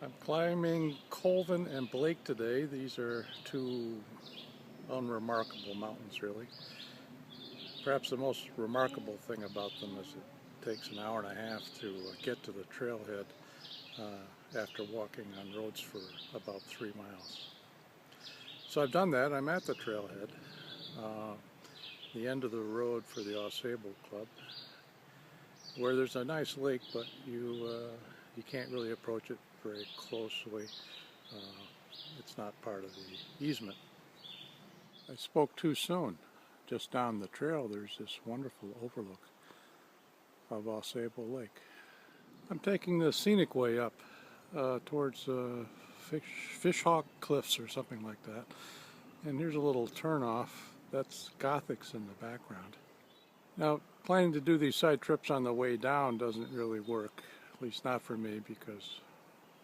I'm climbing Colvin and Blake today. These are two unremarkable mountains, really. Perhaps the most remarkable thing about them is it takes an hour and a half to get to the trailhead after walking on roads for about 3 miles. So I've done that. I'm at the trailhead, the end of the road for the Au Sable Club, where there's a nice lake, but you can't really approach it very closely. It's not part of the easement. I spoke too soon. Just down the trail there's this wonderful overlook of Au Sable Lake. I'm taking the scenic way up towards Fishhawk Cliffs or something like that. And here's a little turnoff. That's Gothics in the background. Now, planning to do these side trips on the way down doesn't really work, at least not for me, because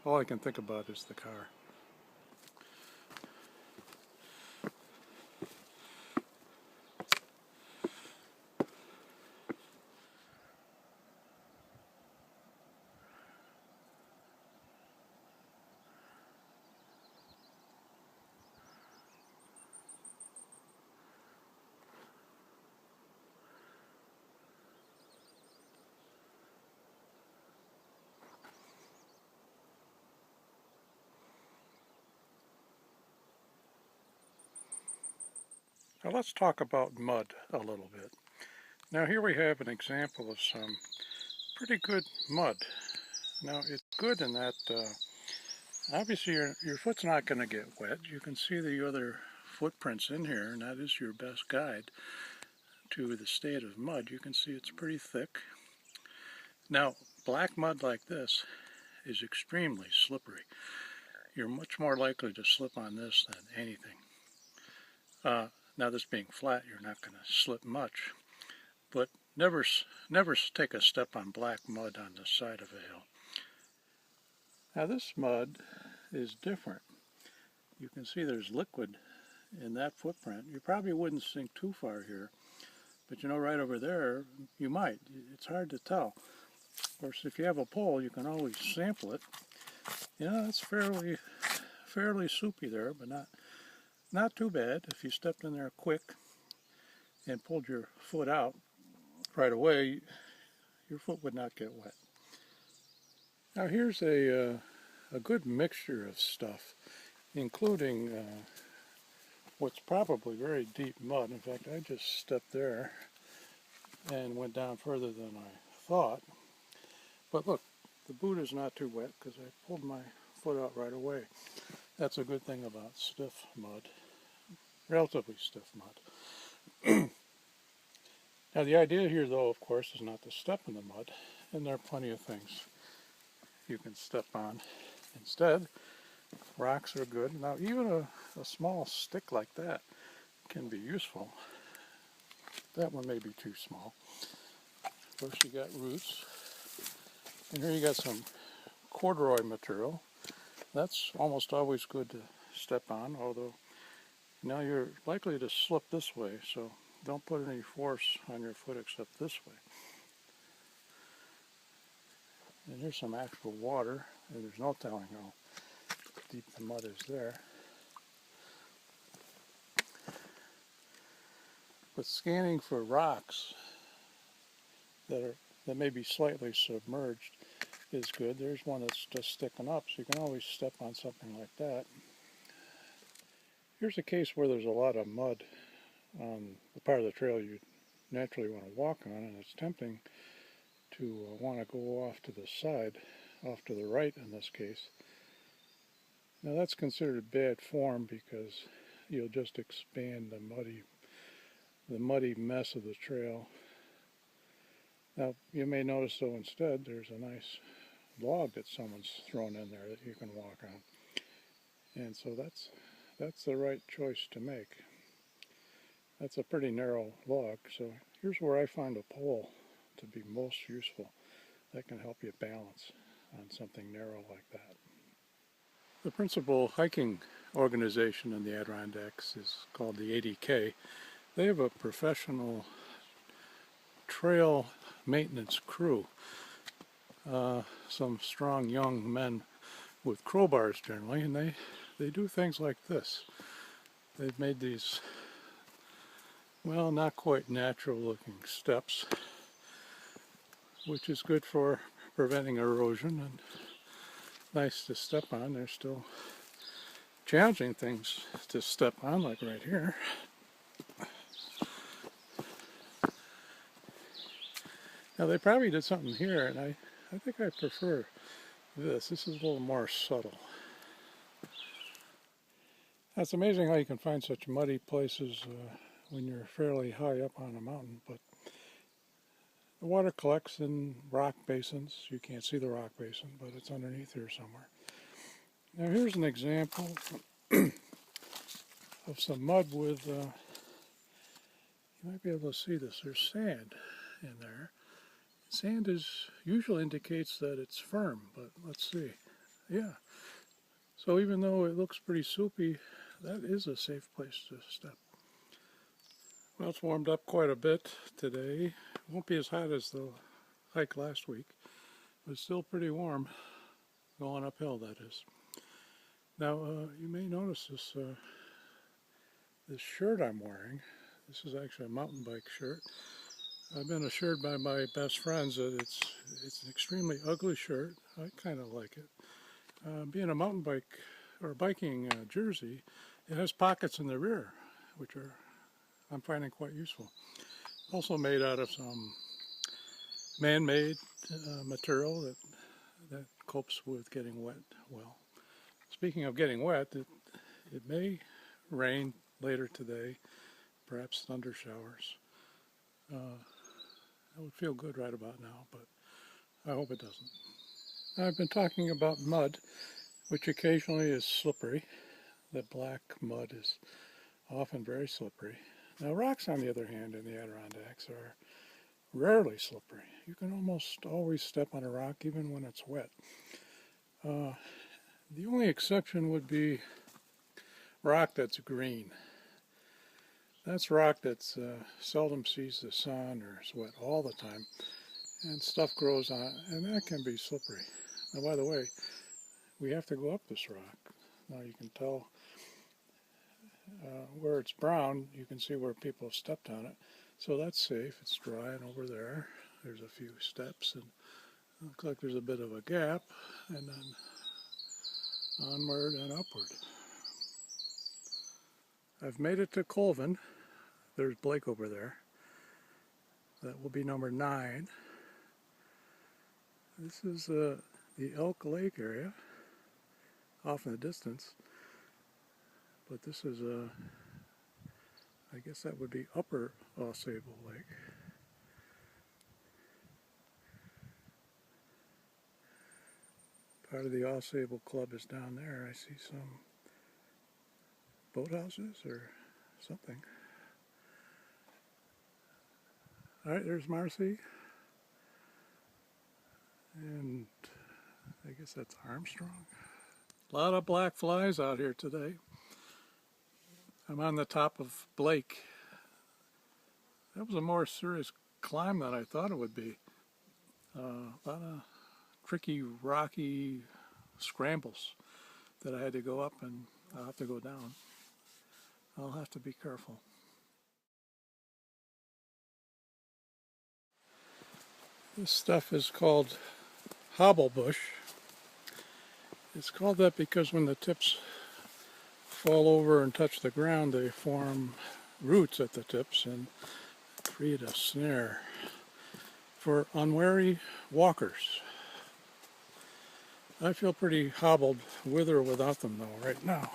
all I can think about is the car. Now let's talk about mud a little bit. Now here we have an example of some pretty good mud. Now it's good in that obviously your foot's not going to get wet. You can see the other footprints in here, and that is your best guide to the state of mud. You can see it's pretty thick. Now black mud like this is extremely slippery. You're much more likely to slip on this than anything. Now this being flat, you're not going to slip much, but never take a step on black mud on the side of a hill. Now this mud is different. You can see there's liquid in that footprint. You probably wouldn't sink too far here, but you know, right over there you might. It's hard to tell. Of course, if you have a pole, you can always sample it. Yeah, it's fairly soupy there, but not too bad. If you stepped in there quick and pulled your foot out right away, your foot would not get wet. Now here's a good mixture of stuff, including what's probably very deep mud. In fact, I just stepped there and went down further than I thought. But look, the boot is not too wet because I pulled my foot out right away. That's a good thing about stiff mud, relatively stiff mud. Now the idea here, though, of course, is not to step in the mud, and there are plenty of things you can step on. Instead, rocks are good. Now even a small stick like that can be useful. That one may be too small. Of course, you got roots, and here you got some corduroy material. That's almost always good to step on, although now you're likely to slip this way, so don't put any force on your foot except this way. And here's some actual water, and there's no telling how deep the mud is there. But scanning for rocks that may be slightly submerged is good. There's one that's just sticking up, so you can always step on something like that. Here's a case where there's a lot of mud on the part of the trail you naturally want to walk on, and it's tempting to want to go off to the side, off to the right in this case. Now that's considered bad form because you'll just expand the muddy mess of the trail. Now you may notice, though, instead there's a nice log that someone's thrown in there that you can walk on, and so that's the right choice to make. That's a pretty narrow log, so here's where I find a pole to be most useful. That can help you balance on something narrow like that. The principal hiking organization in the Adirondacks is called the ADK. They have a professional trail maintenance crew. Some strong young men with crowbars generally, and they do things like this. They've made these, well, not quite natural looking steps, which is good for preventing erosion and nice to step on. They're still challenging things to step on, like right here. Now they probably did something here, and I think I prefer this. This is a little more subtle. It's amazing how you can find such muddy places when you're fairly high up on a mountain, but the water collects in rock basins. You can't see the rock basin, but it's underneath here somewhere. Now here's an example of some mud with, you might be able to see this, there's sand in there. Sand usually indicates that it's firm, but let's see. Yeah. So even though it looks pretty soupy, that is a safe place to step. Well, it's warmed up quite a bit today. It won't be as hot as the hike last week, but it's still pretty warm, going uphill, that is. Now, you may notice this shirt I'm wearing. This is actually a mountain bike shirt. I've been assured by my best friends that it's an extremely ugly shirt. I kind of like it. Being a mountain bike or biking jersey, it has pockets in the rear, which I'm finding quite useful. Also made out of some man-made material that copes with getting wet well. Speaking of getting wet, it may rain later today, perhaps thunder showers. That would feel good right about now, but I hope it doesn't. I've been talking about mud, which occasionally is slippery. The black mud is often very slippery. Now rocks, on the other hand, in the Adirondacks are rarely slippery. You can almost always step on a rock even when it's wet. The only exception would be rock that's green. That's rock that seldom sees the sun or is wet all the time, and stuff grows on it, and that can be slippery. Now, by the way, we have to go up this rock. Now you can tell where it's brown, you can see where people have stepped on it. So that's safe. It's dry, and over there's a few steps, and it looks like there's a bit of a gap, and then onward and upward. I've made it to Colvin. There's Blake over there. That will be number 9. This is the Elk Lake area, off in the distance. But this is I guess that would be Upper Ausable Lake. Part of the Ausable Club is down there. I see some boathouses or something. All right, there's Marcy. And I guess that's Armstrong. A lot of black flies out here today. I'm on the top of Blake. That was a more serious climb than I thought it would be. A lot of tricky, rocky scrambles that I had to go up, and I'll have to go down. I'll have to be careful. This stuff is called hobblebush. It's called that because when the tips fall over and touch the ground, they form roots at the tips and create a snare for unwary walkers. I feel pretty hobbled with or without them though right now.